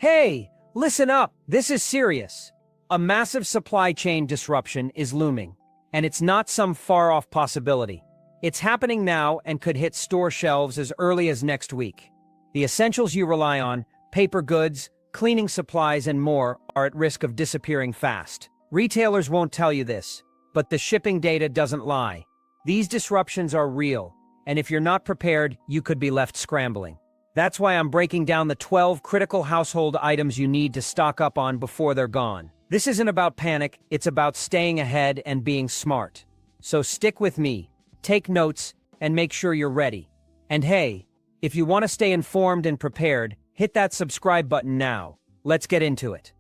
Hey, listen up, this is serious. A massive supply chain disruption is looming, and it's not some far-off possibility. It's happening now and could hit store shelves as early as next week. The essentials you rely on, paper goods, cleaning supplies, and more, are at risk of disappearing fast. Retailers won't tell you this, but the shipping data doesn't lie. These disruptions are real, and if you're not prepared, you could be left scrambling. That's why I'm breaking down the 12 critical household items you need to stock up on before they're gone. This isn't about panic, it's about staying ahead and being smart. So stick with me, take notes, and make sure you're ready. And hey, if you want to stay informed and prepared, hit that subscribe button now. Let's get into it.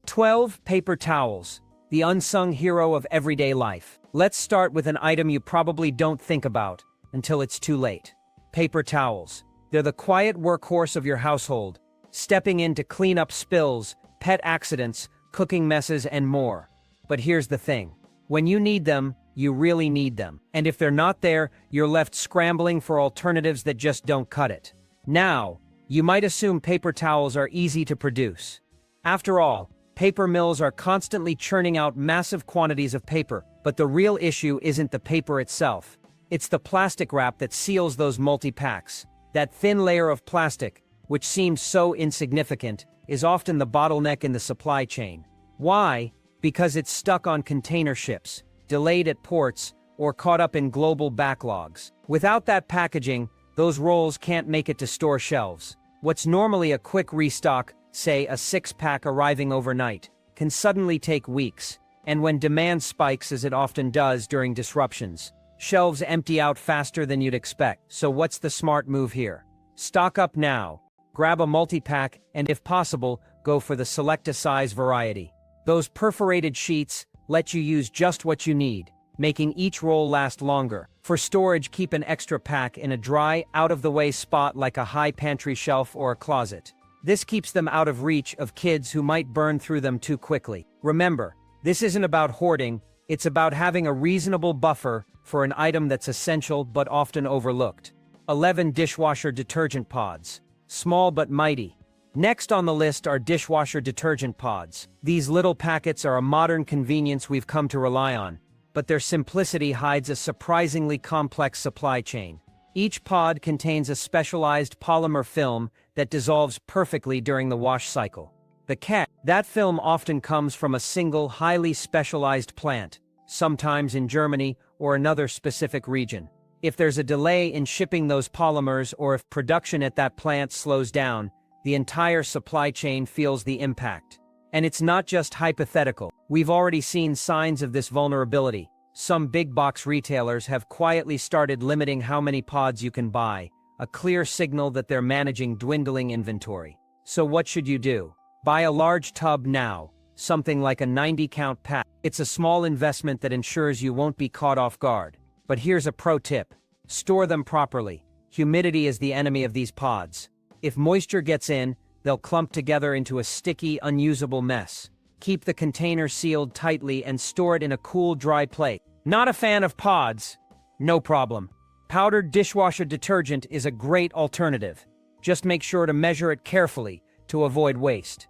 12 paper towels, the unsung hero of everyday life. Let's start with an item you probably don't think about until it's too late. Paper towels. They're the quiet workhorse of your household, stepping in to clean up spills, pet accidents, cooking messes, and more. But here's the thing. When you need them, you really need them. And if they're not there, you're left scrambling for alternatives that just don't cut it. Now, you might assume paper towels are easy to produce. After all, paper mills are constantly churning out massive quantities of paper, but the real issue isn't the paper itself. It's the plastic wrap that seals those multi-packs. That thin layer of plastic, which seems so insignificant, is often the bottleneck in the supply chain. Why? Because it's stuck on container ships, delayed at ports, or caught up in global backlogs. Without that packaging, those rolls can't make it to store shelves. What's normally a quick restock, say a 6-pack arriving overnight, can suddenly take weeks. And when demand spikes, as it often does during disruptions, shelves empty out faster than you'd expect. So what's the smart move here? Stock up now. Grab a multi-pack, and if possible, go for the select-a-size variety. Those perforated sheets let you use just what you need, making each roll last longer. For storage, keep an extra pack in a dry, out-of-the-way spot like a high pantry shelf or a closet. This keeps them out of reach of kids who might burn through them too quickly. Remember, this isn't about hoarding, it's about having a reasonable buffer for an item that's essential but often overlooked. 11 dishwasher detergent pods. Small but mighty. Next on the list are dishwasher detergent pods. These little packets are a modern convenience we've come to rely on, but their simplicity hides a surprisingly complex supply chain. Each pod contains a specialized polymer film that dissolves perfectly during the wash cycle. The catch: that film often comes from a single, highly specialized plant, sometimes in Germany or another specific region. If there's a delay in shipping those polymers or if production at that plant slows down, the entire supply chain feels the impact. And it's not just hypothetical. We've already seen signs of this vulnerability. Some big box retailers have quietly started limiting how many pods you can buy, a clear signal that they're managing dwindling inventory. So what should you do? Buy a large tub now, something like a 90-count pack. It's a small investment that ensures you won't be caught off guard. But here's a pro tip. Store them properly. Humidity is the enemy of these pods. If moisture gets in, they'll clump together into a sticky, unusable mess. Keep the container sealed tightly and store it in a cool, dry place. Not a fan of pods? No problem. Powdered dishwasher detergent is a great alternative. Just make sure to measure it carefully to avoid waste.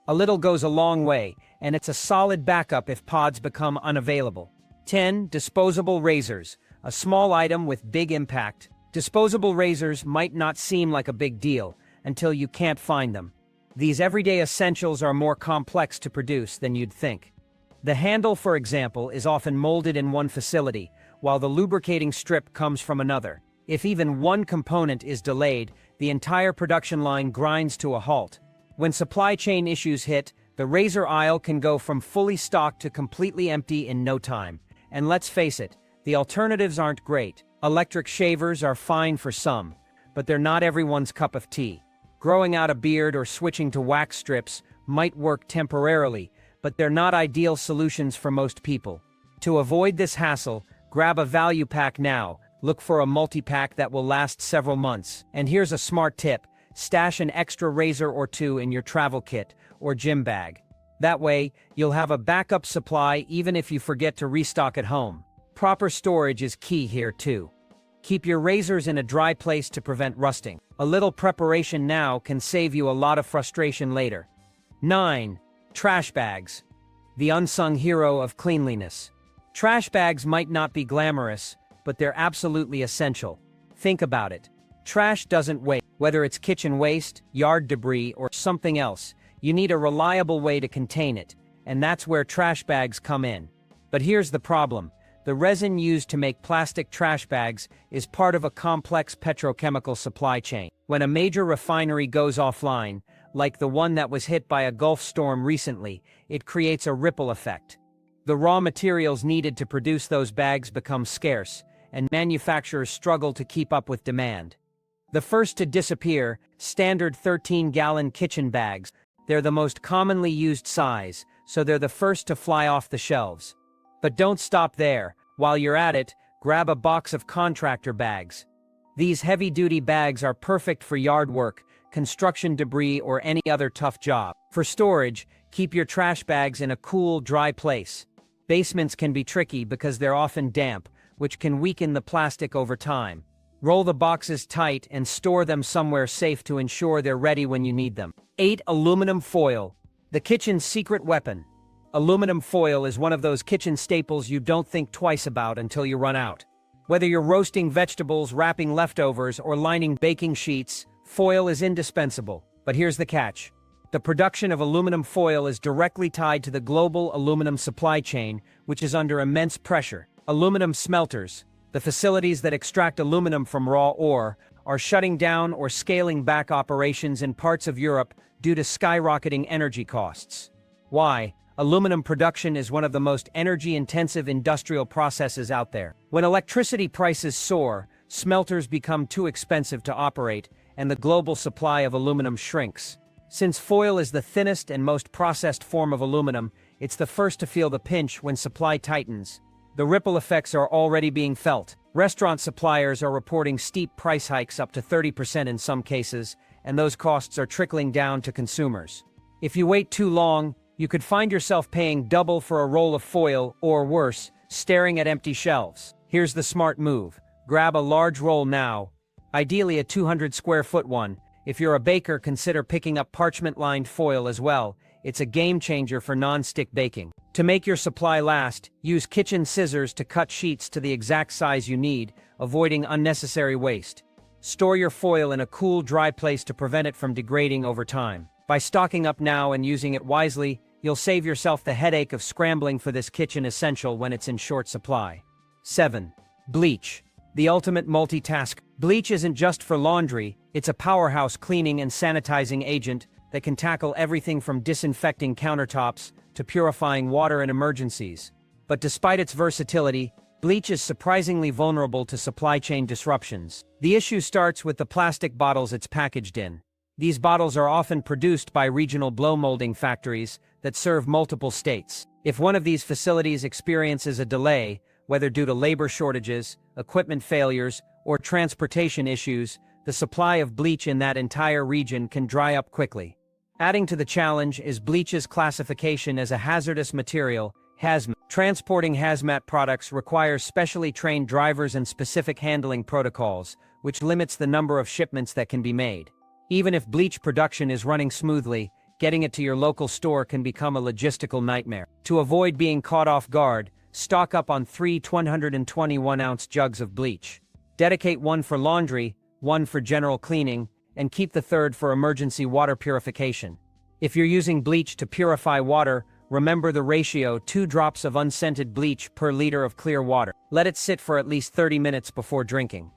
A little goes a long way, and it's a solid backup if pods become unavailable. 10 disposable razors, a small item with big impact. Disposable razors might not seem like a big deal until you can't find them. These everyday essentials are more complex to produce than you'd think. The handle, for example, is often molded in one facility, while the lubricating strip comes from another. If even one component is delayed, the entire production line grinds to a halt. When supply chain issues hit, the razor aisle can go from fully stocked to completely empty in no time. And let's face it, the alternatives aren't great. Electric shavers are fine for some, but they're not everyone's cup of tea. Growing out a beard or switching to wax strips might work temporarily, but they're not ideal solutions for most people. To avoid this hassle, grab a value pack now. Look for a multi-pack that will last several months. And here's a smart tip. Stash an extra razor or two in your travel kit or gym bag. That way, you'll have a backup supply even if you forget to restock at home. Proper storage is key here too. Keep your razors in a dry place to prevent rusting. A little preparation now can save you a lot of frustration later. 9. Trash bags. The unsung hero of cleanliness. Trash bags might not be glamorous, but they're absolutely essential. Think about it. Trash doesn't waste. Whether it's kitchen waste, yard debris, or something else, you need a reliable way to contain it, and that's where trash bags come in. But here's the problem. The resin used to make plastic trash bags is part of a complex petrochemical supply chain. When a major refinery goes offline, like the one that was hit by a Gulf storm recently, it creates a ripple effect. The raw materials needed to produce those bags become scarce, and manufacturers struggle to keep up with demand. The first to disappear, standard 13-gallon kitchen bags. They're the most commonly used size, so they're the first to fly off the shelves. But don't stop there. While you're at it, grab a box of contractor bags. These heavy-duty bags are perfect for yard work, construction debris, or any other tough job. For storage, keep your trash bags in a cool, dry place. Basements can be tricky because they're often damp, which can weaken the plastic over time. Roll the boxes tight and store them somewhere safe to ensure they're ready when you need them. 8. Aluminum foil. The kitchen's secret weapon. Aluminum foil is one of those kitchen staples you don't think twice about until you run out. Whether you're roasting vegetables, wrapping leftovers, or lining baking sheets, foil is indispensable. But here's the catch. The production of aluminum foil is directly tied to the global aluminum supply chain, which is under immense pressure. Aluminum smelters, the facilities that extract aluminum from raw ore, are shutting down or scaling back operations in parts of Europe due to skyrocketing energy costs. Why? Aluminum production is one of the most energy-intensive industrial processes out there. When electricity prices soar, smelters become too expensive to operate, and the global supply of aluminum shrinks. Since foil is the thinnest and most processed form of aluminum, it's the first to feel the pinch when supply tightens. The ripple effects are already being felt. Restaurant suppliers are reporting steep price hikes up to 30% in some cases, and those costs are trickling down to consumers. If you wait too long, you could find yourself paying double for a roll of foil, or worse, staring at empty shelves. Here's the smart move. Grab a large roll now, ideally a 200 square foot one. If you're a baker, consider picking up parchment-lined foil as well. It's a game changer for non-stick baking. To make your supply last, use kitchen scissors to cut sheets to the exact size you need, avoiding unnecessary waste. Store your foil in a cool, dry place to prevent it from degrading over time. By stocking up now and using it wisely, you'll save yourself the headache of scrambling for this kitchen essential when it's in short supply. 7. Bleach. The ultimate multitask. Bleach isn't just for laundry, it's a powerhouse cleaning and sanitizing agent that can tackle everything from disinfecting countertops to purifying water in emergencies. But despite its versatility, bleach is surprisingly vulnerable to supply chain disruptions. The issue starts with the plastic bottles it's packaged in. These bottles are often produced by regional blow molding factories that serve multiple states. If one of these facilities experiences a delay, whether due to labor shortages, equipment failures, or transportation issues, the supply of bleach in that entire region can dry up quickly. Adding to the challenge is bleach's classification as a hazardous material, hazmat. Transporting hazmat products requires specially trained drivers and specific handling protocols, which limits the number of shipments that can be made. Even if bleach production is running smoothly, getting it to your local store can become a logistical nightmare. To avoid being caught off guard, stock up on 3 121-ounce jugs of bleach. Dedicate one for laundry, one for general cleaning, and keep the third for emergency water purification. If you're using bleach to purify water, remember the ratio: 2 drops of unscented bleach per liter of clear water. Let it sit for at least 30 minutes before drinking.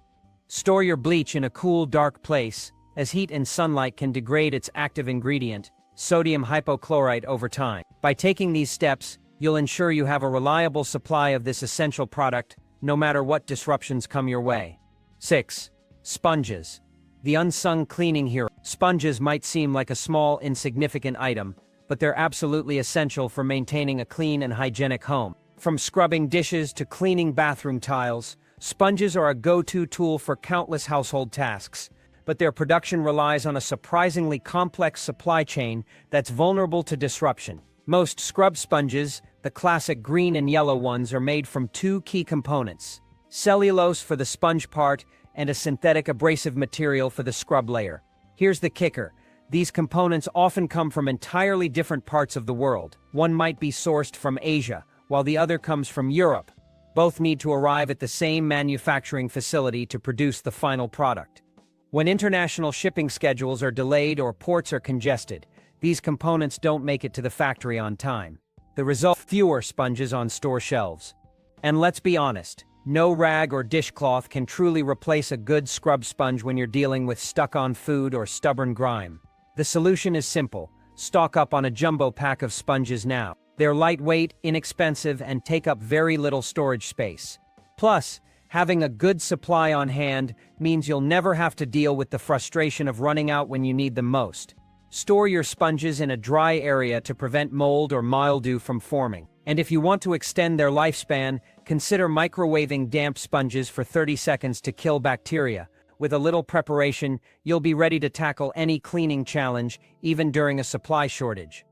Store your bleach in a cool, dark place, as heat and sunlight can degrade its active ingredient, sodium hypochlorite, over time. By taking these steps, you'll ensure you have a reliable supply of this essential product, no matter what disruptions come your way. 6. Sponges. The unsung cleaning hero. Sponges might seem like a small, insignificant item, but they're absolutely essential for maintaining a clean and hygienic home. From scrubbing dishes to cleaning bathroom tiles, sponges are a go-to tool for countless household tasks. But their production relies on a surprisingly complex supply chain that's vulnerable to disruption. Most scrub sponges, the classic green and yellow ones, are made from 2 key components: cellulose for the sponge part and a synthetic abrasive material for the scrub layer. Here's the kicker. These components often come from entirely different parts of the world. One might be sourced from Asia, while the other comes from Europe. Both need to arrive at the same manufacturing facility to produce the final product. When international shipping schedules are delayed or ports are congested, these components don't make it to the factory on time. The result: fewer sponges on store shelves. And let's be honest, no rag or dishcloth can truly replace a good scrub sponge when you're dealing with stuck-on food or stubborn grime. The solution is simple: stock up on a jumbo pack of sponges now. They're lightweight, inexpensive, and take up very little storage space. Plus, having a good supply on hand means you'll never have to deal with the frustration of running out when you need them most. Store your sponges in a dry area to prevent mold or mildew from forming. And if you want to extend their lifespan, consider microwaving damp sponges for 30 seconds to kill bacteria. With a little preparation, you'll be ready to tackle any cleaning challenge, even during a supply shortage.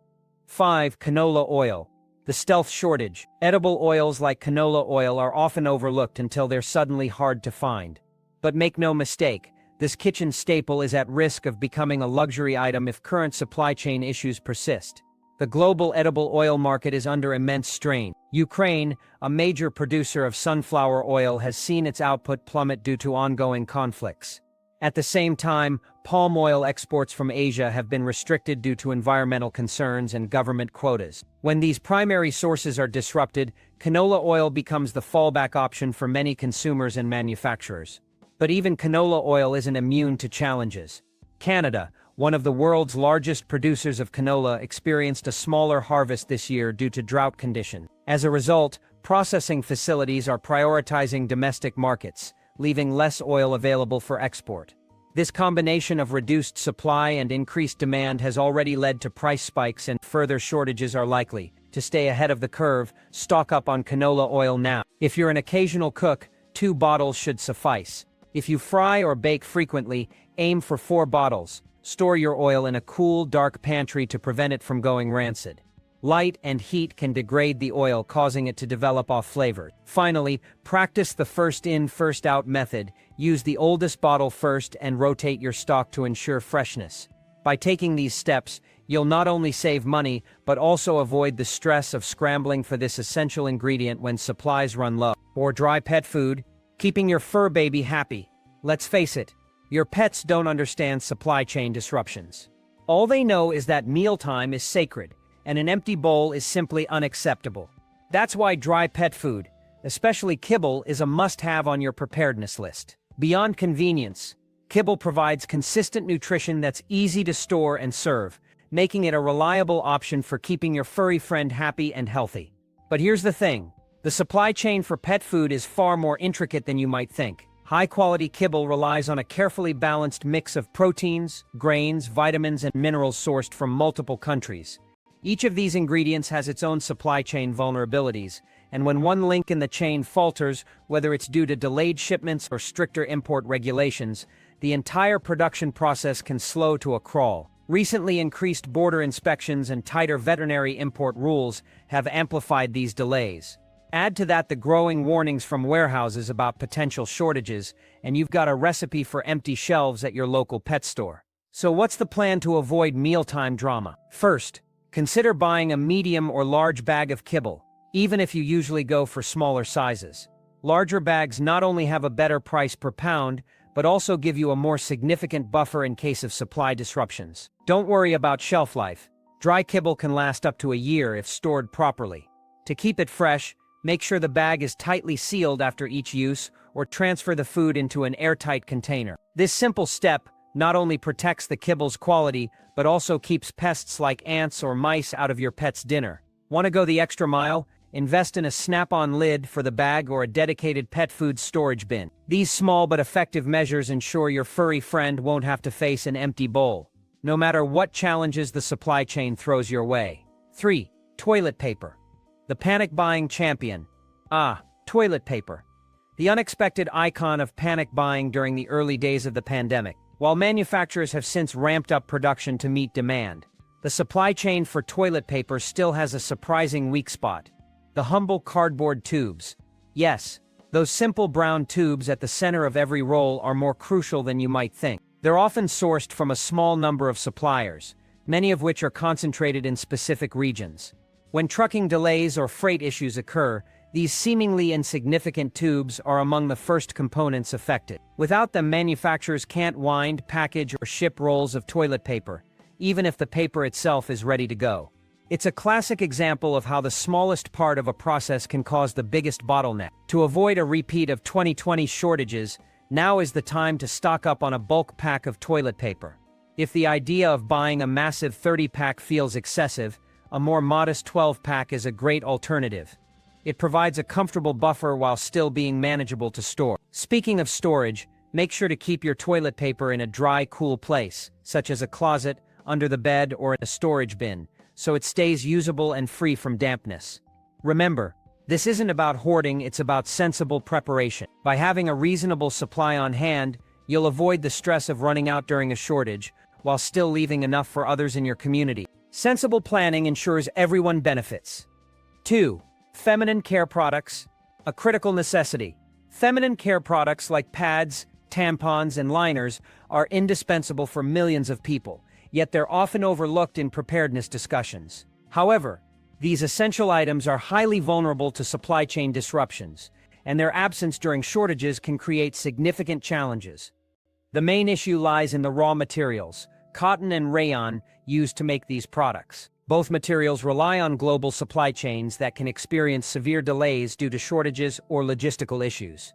5. Canola oil. The stealth shortage. Edible oils like canola oil are often overlooked until they're suddenly hard to find. But make no mistake, this kitchen staple is at risk of becoming a luxury item if current supply chain issues persist. The global edible oil market is under immense strain. Ukraine, a major producer of sunflower oil, has seen its output plummet due to ongoing conflicts. At the same time, palm oil exports from Asia have been restricted due to environmental concerns and government quotas. When these primary sources are disrupted, canola oil becomes the fallback option for many consumers and manufacturers. But even canola oil isn't immune to challenges. Canada, one of the world's largest producers of canola, experienced a smaller harvest this year due to drought conditions. As a result, processing facilities are prioritizing domestic markets, leaving less oil available for export. This combination of reduced supply and increased demand has already led to price spikes, and further shortages are likely. To stay ahead of the curve, stock up on canola oil now. If you're an occasional cook, 2 bottles should suffice. If you fry or bake frequently, aim for 4 bottles. Store your oil in a cool, dark pantry to prevent it from going rancid. Light and heat can degrade the oil, causing it to develop off flavor. Finally, practice the first-in, first-out method. Use the oldest bottle first and rotate your stock to ensure freshness. By taking these steps, you'll not only save money, but also avoid the stress of scrambling for this essential ingredient when supplies run low. Or dry pet food, keeping your fur baby happy. Let's face it, your pets don't understand supply chain disruptions. All they know is that mealtime is sacred, and an empty bowl is simply unacceptable. That's why dry pet food, especially kibble, is a must-have on your preparedness list. Beyond convenience, kibble provides consistent nutrition that's easy to store and serve, making it a reliable option for keeping your furry friend happy and healthy. But here's the thing, the supply chain for pet food is far more intricate than you might think. High-quality kibble relies on a carefully balanced mix of proteins, grains, vitamins, and minerals sourced from multiple countries. Each of these ingredients has its own supply chain vulnerabilities, and when one link in the chain falters, whether it's due to delayed shipments or stricter import regulations, the entire production process can slow to a crawl. Recently increased border inspections and tighter veterinary import rules have amplified these delays. Add to that the growing warnings from warehouses about potential shortages, and you've got a recipe for empty shelves at your local pet store. So what's the plan to avoid mealtime drama? First, consider buying a medium or large bag of kibble, even if you usually go for smaller sizes. Larger bags not only have a better price per pound, but also give you a more significant buffer in case of supply disruptions. Don't worry about shelf life. Dry kibble can last up to a year if stored properly. To keep it fresh, make sure the bag is tightly sealed after each use, or transfer the food into an airtight container. This simple step not only protects the kibble's quality, but also keeps pests like ants or mice out of your pet's dinner. Want to go the extra mile? Invest in a snap-on lid for the bag or a dedicated pet food storage bin. These small but effective measures ensure your furry friend won't have to face an empty bowl, no matter what challenges the supply chain throws your way. 3. Toilet paper. The panic buying champion. Toilet paper. The unexpected icon of panic buying during the early days of the pandemic. While manufacturers have since ramped up production to meet demand, the supply chain for toilet paper still has a surprising weak spot: the humble cardboard tubes. Yes, Those simple brown tubes at the center of every roll are more crucial than you might think. They're often sourced from a small number of suppliers, many of which are concentrated in specific regions. When trucking delays or freight issues occur, these seemingly insignificant tubes are among the first components affected. Without them, manufacturers can't wind, package, or ship rolls of toilet paper, even if the paper itself is ready to go. It's a classic example of how the smallest part of a process can cause the biggest bottleneck. To avoid a repeat of 2020 shortages, now is the time to stock up on a bulk pack of toilet paper. If the idea of buying a massive 30-pack feels excessive, a more modest 12-pack is a great alternative. It provides a comfortable buffer while still being manageable to store. Speaking of storage, make sure to keep your toilet paper in a dry, cool place, such as a closet, under the bed, or in a storage bin, so it stays usable and free from dampness. Remember, this isn't about hoarding, it's about sensible preparation. By having a reasonable supply on hand, you'll avoid the stress of running out during a shortage, while still leaving enough for others in your community. Sensible planning ensures everyone benefits. 2. Feminine care products, a critical necessity. Feminine care products like pads, tampons, and liners are indispensable for millions of people, yet they're often overlooked in preparedness discussions. However, these essential items are highly vulnerable to supply chain disruptions, and their absence during shortages can create significant challenges. The main issue lies in the raw materials, cotton and rayon, used to make these products. Both materials rely on global supply chains that can experience severe delays due to shortages or logistical issues.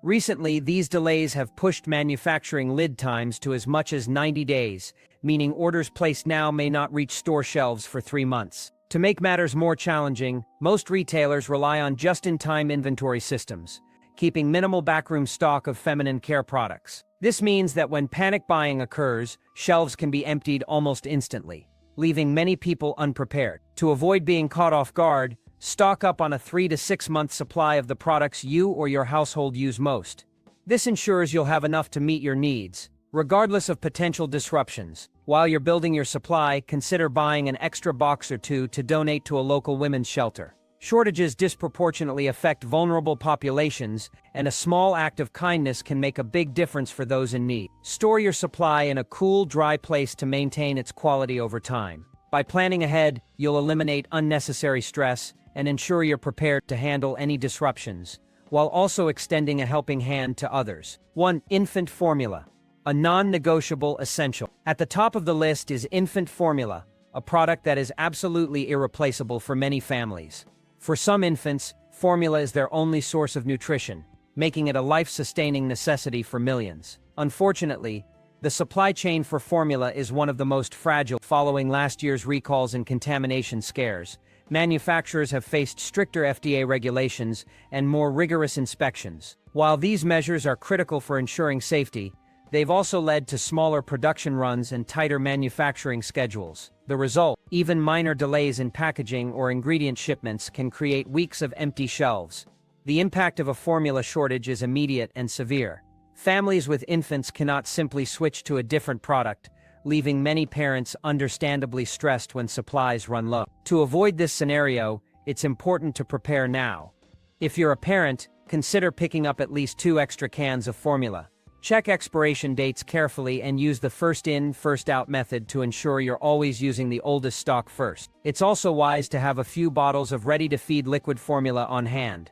Recently, these delays have pushed manufacturing lead times to as much as 90 days, meaning orders placed now may not reach store shelves for 3 months. To make matters more challenging, most retailers rely on just-in-time inventory systems, keeping minimal backroom stock of feminine care products. This means that when panic buying occurs, shelves can be emptied almost instantly, leaving many people unprepared. To avoid being caught off guard, stock up on a 3 to 6 month supply of the products you or your household use most. This ensures you'll have enough to meet your needs, regardless of potential disruptions. While you're building your supply, consider buying an extra box or two to donate to a local women's shelter. Shortages disproportionately affect vulnerable populations, and a small act of kindness can make a big difference for those in need. Store your supply in a cool, dry place to maintain its quality over time. By planning ahead, you'll eliminate unnecessary stress and ensure you're prepared to handle any disruptions, while also extending a helping hand to others. 1. Infant formula, a non-negotiable essential. At the top of the list is infant formula, a product that is absolutely irreplaceable for many families. For some infants, formula is their only source of nutrition, making it a life-sustaining necessity for millions. Unfortunately, the supply chain for formula is one of the most fragile. Following last year's recalls and contamination scares, manufacturers have faced stricter FDA regulations and more rigorous inspections. While these measures are critical for ensuring safety, they've also led to smaller production runs and tighter manufacturing schedules. The result, even minor delays in packaging or ingredient shipments can create weeks of empty shelves. The impact of a formula shortage is immediate and severe. Families with infants cannot simply switch to a different product, leaving many parents understandably stressed when supplies run low. To avoid this scenario, it's important to prepare now. If you're a parent, consider picking up at least 2 extra cans of formula. Check expiration dates carefully and use the first-in, first-out method to ensure you're always using the oldest stock first. It's also wise to have a few bottles of ready-to-feed liquid formula on hand.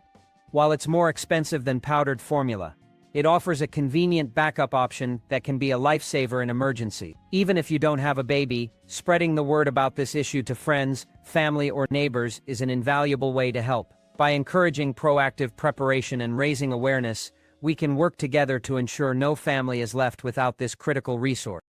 While it's more expensive than powdered formula, it offers a convenient backup option that can be a lifesaver in emergency. Even if you don't have a baby, spreading the word about this issue to friends, family, or neighbors is an invaluable way to help. By encouraging proactive preparation and raising awareness, we can work together to ensure no family is left without this critical resource.